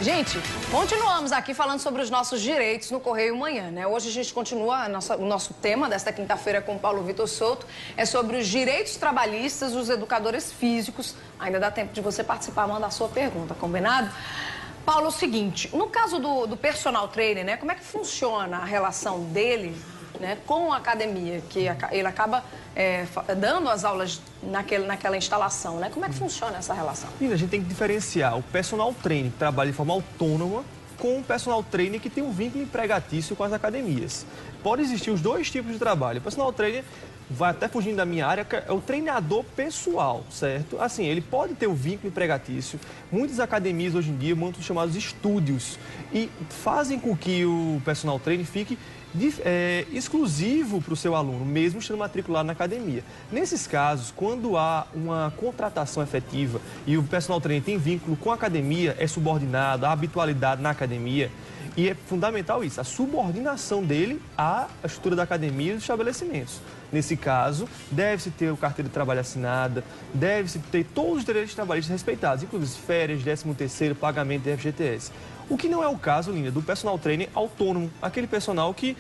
Gente, continuamos aqui falando sobre os nossos direitos no Correio Manhã, né? Hoje a gente continua, o nosso tema desta quinta-feira com o Paulo Vitor Souto é sobre os direitos trabalhistas dos educadores físicos. Ainda dá tempo de você participar, mandar a sua pergunta, combinado? Paulo, é o seguinte, no caso do personal trainer, né? Como é que funciona a relação dele, né, com a academia, que ele acaba dando as aulas naquela instalação, né? Como é que funciona essa relação? A gente tem que diferenciar o personal trainer que trabalha de forma autônoma com o personal trainer que tem um vínculo empregatício com as academias. Pode existir os dois tipos de trabalho. O personal trainer vai até fugindo da minha área, que é o treinador pessoal, certo? Assim, ele pode ter o vínculo empregatício. Muitas academias hoje em dia montam os chamados estúdios e fazem com que o personal trainer fique exclusivo para o seu aluno, mesmo estando matriculado na academia. Nesses casos, quando há uma contratação efetiva e o personal trainer tem vínculo com a academia, é subordinado à habitualidade na academia, e é fundamental isso, a subordinação dele à estrutura da academia e dos estabelecimentos. Nesse caso, deve-se ter o carteira de trabalho assinada, deve-se ter todos os direitos trabalhistas respeitados, inclusive férias, 13º, pagamento de FGTS. O que não é o caso, Linda, do personal trainer autônomo, aquele personal que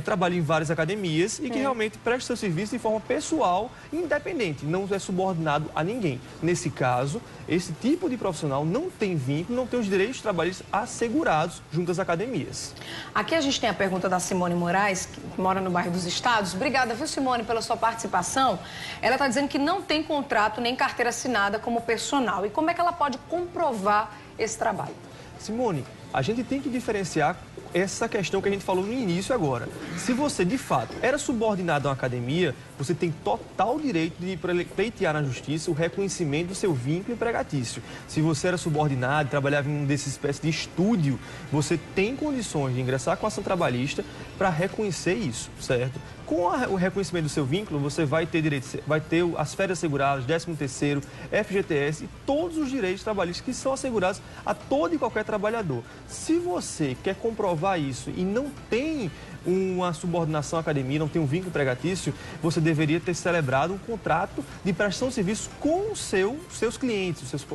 trabalha em várias academias e que realmente presta seu serviço de forma pessoal, independente, não é subordinado a ninguém. Nesse caso, esse tipo de profissional não tem vínculo, não tem os direitos trabalhistas assegurados junto às academias. Aqui a gente tem a pergunta da Simone Moraes, que mora no bairro dos Estados. Obrigada, viu, Simone, pela sua participação. Ela está dizendo que não tem contrato nem carteira assinada como personal. E como é que ela pode comprovar esse trabalho? Simone, a gente tem que diferenciar essa questão que a gente falou no início agora. Se você, de fato, era subordinado a uma academia, você tem total direito de pleitear na justiça o reconhecimento do seu vínculo empregatício. Se você era subordinado, trabalhava em um desses espécies de estúdio, você tem condições de ingressar com a ação trabalhista para reconhecer isso, certo? Com o reconhecimento do seu vínculo, você vai ter direito, vai ter as férias asseguradas, 13º, FGTS e todos os direitos trabalhistas que são assegurados a todo e qualquer trabalhador. Se você quer comprovar isso e não tem uma subordinação à academia, não tem um vínculo empregatício, você deveria ter celebrado um contrato de prestação de serviço com os seus clientes, os seus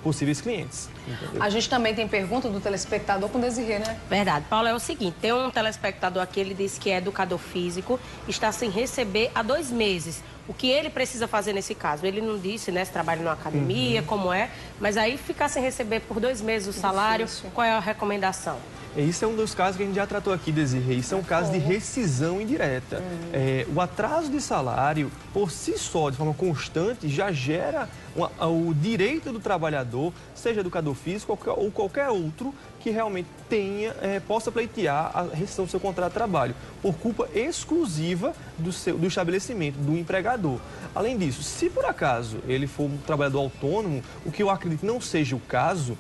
possíveis clientes. Entendeu? A gente também tem pergunta do telespectador com Desirê, né? Verdade. Paulo, é o seguinte, tem um telespectador aqui, ele disse que é educador físico, está sem receber há 2 meses. O que ele precisa fazer nesse caso? Ele não disse, né, se trabalha numa academia, como é, mas aí ficar sem receber por 2 meses o salário, qual é a recomendação? Isso é um dos casos que a gente já tratou aqui, Desirê. Isso é um caso de rescisão indireta. O atraso de salário, por si só, de forma constante, já gera o direito do trabalhador, seja educador físico ou qualquer outro, que realmente possa pleitear a rescisão do seu contrato de trabalho, por culpa exclusiva do estabelecimento, do empregador. Além disso, se por acaso ele for um trabalhador autônomo, o que eu acredito não seja o caso,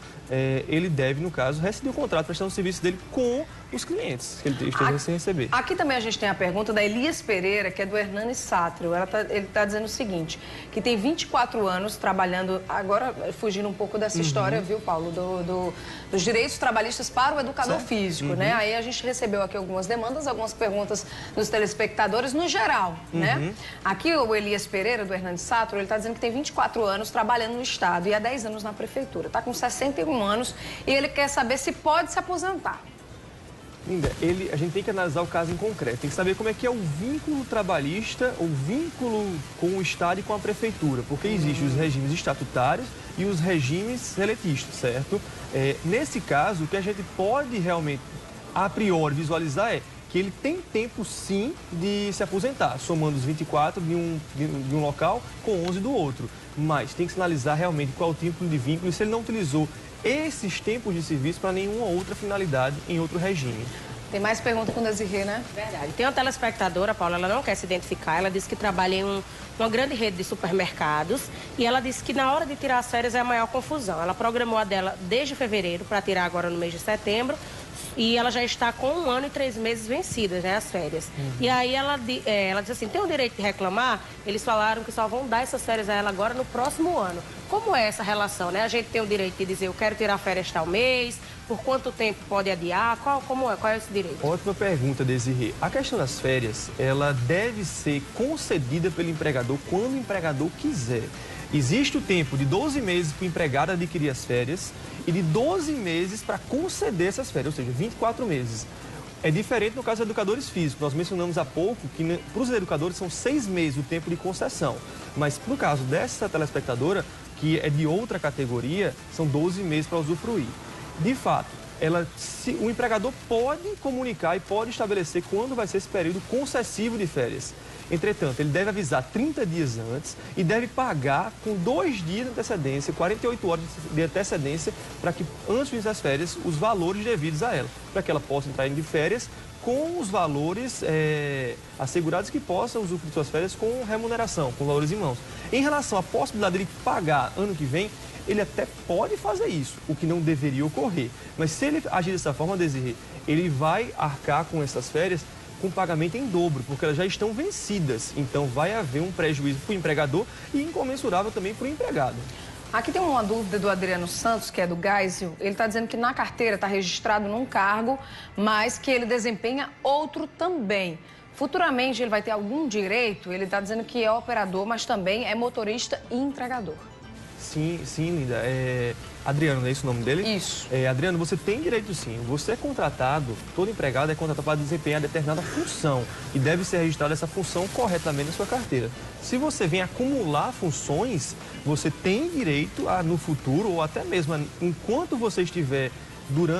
ele deve, no caso, rescindir o contrato, prestando o serviço dele com os clientes que ele esteja sem receber. Aqui também a gente tem a pergunta da Elias Pereira, que é do Hernani Sátrio. Ele está dizendo o seguinte, que tem 24 anos trabalhando, agora fugindo um pouco dessa história, viu, Paulo, dos direitos trabalhistas para o educador físico, né? Aí a gente recebeu aqui algumas demandas, algumas perguntas dos telespectadores no geral, né? Aqui o Elias Pereira, do Hernani Sátrio, ele está dizendo que tem 24 anos trabalhando no Estado e há 10 anos na Prefeitura. Está com 61 anos e ele quer saber se pode se aposentar. Linda, a gente tem que analisar o caso em concreto, tem que saber como é que é o vínculo trabalhista, o vínculo com o Estado e com a Prefeitura, porque existem os regimes estatutários e os regimes seletistas, certo? Nesse caso, o que a gente pode realmente, a priori, visualizar é que ele tem tempo, sim, de se aposentar, somando os 24 de um local com 11 do outro. Mas tem que se analisar realmente qual é o tipo de vínculo e se ele não utilizou esses tempos de serviço para nenhuma outra finalidade em outro regime. Tem mais pergunta com Desirê, né? Verdade. Tem uma telespectadora, Paula, ela não quer se identificar, ela disse que trabalha em uma grande rede de supermercados e ela disse que na hora de tirar as férias é a maior confusão. Ela programou a dela desde fevereiro para tirar agora no mês de setembro e ela já está com 1 ano e 3 meses vencidas, né, as férias. E aí ela disse assim, tem o direito de reclamar? Eles falaram que só vão dar essas férias a ela agora no próximo ano. Como é essa relação, né? A gente tem o direito de dizer, eu quero tirar férias tal mês, por quanto tempo pode adiar, qual é esse direito? Ótima pergunta, Desirê. A questão das férias, ela deve ser concedida pelo empregador quando o empregador quiser. Existe o tempo de 12 meses para o empregado adquirir as férias e de 12 meses para conceder essas férias, ou seja, 24 meses. É diferente no caso dos educadores físicos. Nós mencionamos há pouco que para os educadores são 6 meses o tempo de concessão. Mas no caso dessa telespectadora, que é de outra categoria, são 12 meses para usufruir. De fato, o empregador pode comunicar e pode estabelecer quando vai ser esse período concessivo de férias. Entretanto, ele deve avisar 30 dias antes e deve pagar com 2 dias de antecedência, 48 horas de antecedência, para que, antes das férias, os valores devidos a ela, para que ela possa entrar de férias com os valores assegurados que possa usufruir suas férias com remuneração, com valores em mãos. Em relação à possibilidade de ele pagar ano que vem, ele até pode fazer isso, o que não deveria ocorrer. Mas se ele agir dessa forma, Desirê, ele vai arcar com essas férias com pagamento em dobro, porque elas já estão vencidas. Então vai haver um prejuízo para o empregador e incomensurável também para o empregado. Aqui tem uma dúvida do Adriano Santos, que é do Geisel. Ele está dizendo que na carteira está registrado num cargo, mas que ele desempenha outro também. Futuramente ele vai ter algum direito? Ele está dizendo que é operador, mas também é motorista e entregador. Sim, Linda. Adriano, não é esse o nome dele? Isso. Adriano, você tem direito sim. Você é contratado, todo empregado é contratado para desempenhar determinada função e deve ser registrada essa função corretamente na sua carteira. Se você vem acumular funções, você tem direito a, no futuro, ou até mesmo enquanto você estiver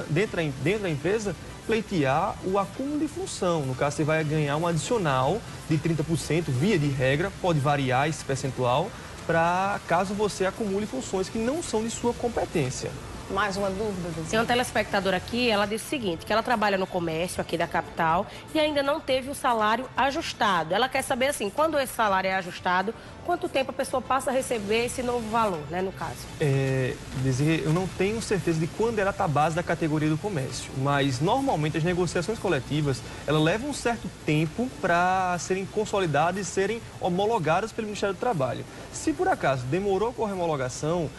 dentro da empresa, pleitear o acúmulo de função. No caso, você vai ganhar um adicional de 30%, via de regra, pode variar esse percentual, para caso você acumule funções que não são de sua competência. Mais uma dúvida? Tem uma telespectadora aqui, ela disse o seguinte, que ela trabalha no comércio aqui da capital e ainda não teve o salário ajustado. Ela quer saber, assim, quando esse salário é ajustado, quanto tempo a pessoa passa a receber esse novo valor, né, no caso? Desirê, eu não tenho certeza de quando ela está a base da categoria do comércio, mas normalmente as negociações coletivas, elas levam um certo tempo para serem consolidadas e serem homologadas pelo Ministério do Trabalho. Se por acaso demorou com a homologação,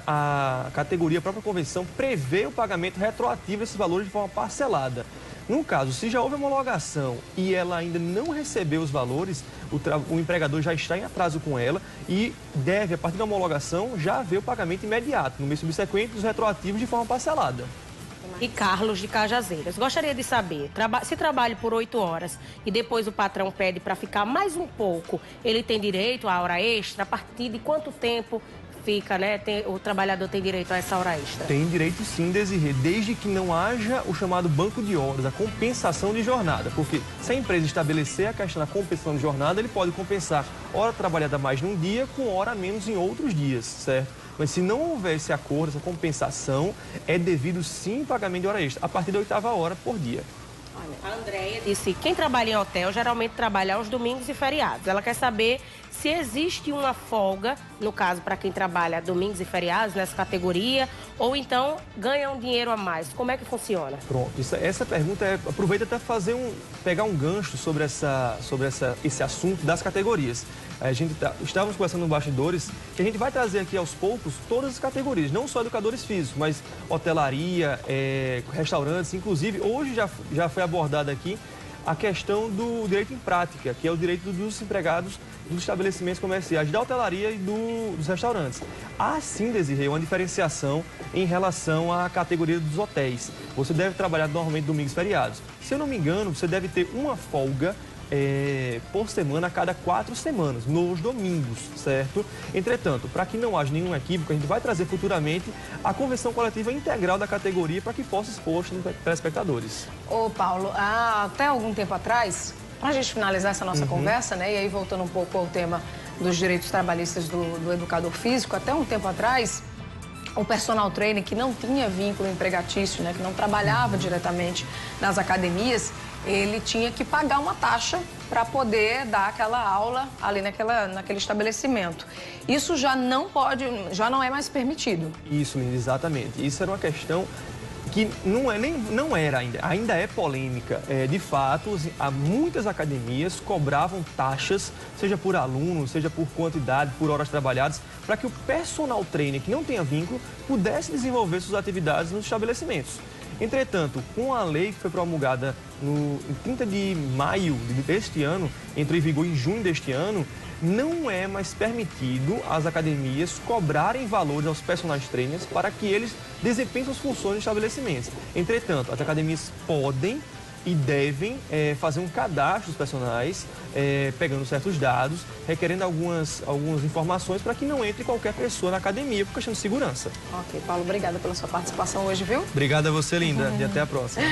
a categoria, a própria convenção, prevê o pagamento retroativo desses valores de forma parcelada. No caso, se já houve homologação e ela ainda não recebeu os valores, o empregador já está em atraso com ela e deve, a partir da homologação, já haver o pagamento imediato, no mês subsequente, dos retroativos de forma parcelada. E Carlos de Cajazeiras. Gostaria de saber, se trabalho por 8 horas e depois o patrão pede para ficar mais um pouco, ele tem direito à hora extra? A partir de quanto tempo fica, né? O trabalhador tem direito a essa hora extra? Tem direito sim, Desirê, desde que não haja o chamado banco de horas, a compensação de jornada. Porque se a empresa estabelecer a questão da compensação de jornada, ele pode compensar hora trabalhada mais num dia com hora menos em outros dias, certo? Mas se não houver esse acordo, essa compensação, é devido sim pagamento de hora extra, a partir da 8ª hora por dia. A Andréia disse que quem trabalha em hotel geralmente trabalha aos domingos e feriados. Ela quer saber se existe uma folga, no caso, para quem trabalha domingos e feriados nessa categoria, ou então ganha um dinheiro a mais. Como é que funciona? Pronto, essa pergunta aproveita até pegar um gancho sobre esse assunto das categorias. Estávamos conversando no bastidores que a gente vai trazer aqui aos poucos todas as categorias, não só educadores físicos, mas hotelaria, restaurantes, inclusive hoje já foi abordada aqui a questão do direito em prática, que é o direito dos empregados dos estabelecimentos comerciais, da hotelaria e dos restaurantes. Há sim, Desirê, uma diferenciação em relação à categoria dos hotéis. Você deve trabalhar normalmente domingos e feriados. Se eu não me engano, você deve ter uma folga por semana a cada 4 semanas, nos domingos, certo? Entretanto, para que não haja nenhum equívoco, a gente vai trazer futuramente a convenção coletiva integral da categoria para que possa expor aos telespectadores. Ô, Paulo, até algum tempo atrás, para a gente finalizar essa nossa conversa, né? E aí voltando um pouco ao tema dos direitos trabalhistas do educador físico, até um tempo atrás, o personal trainer que não tinha vínculo empregatício, né, que não trabalhava diretamente nas academias, ele tinha que pagar uma taxa para poder dar aquela aula ali naquele estabelecimento. Isso já não é mais permitido. Isso, Linda, exatamente. Isso era uma questão que não era ainda é polêmica. De fato, muitas academias cobravam taxas, seja por aluno, seja por quantidade, por horas trabalhadas, para que o personal trainer que não tenha vínculo pudesse desenvolver suas atividades nos estabelecimentos. Entretanto, com a lei que foi promulgada em 30 de maio deste ano, entrou em vigor em junho deste ano, não é mais permitido às academias cobrarem valores aos personal trainers para que eles desempenhem suas funções nos estabelecimentos. Entretanto, as academias podem e devem fazer um cadastro dos personagens, pegando certos dados, requerendo algumas informações para que não entre qualquer pessoa na academia por questão de segurança. Ok, Paulo, obrigada pela sua participação hoje, viu? Obrigado a você, linda, e até a próxima.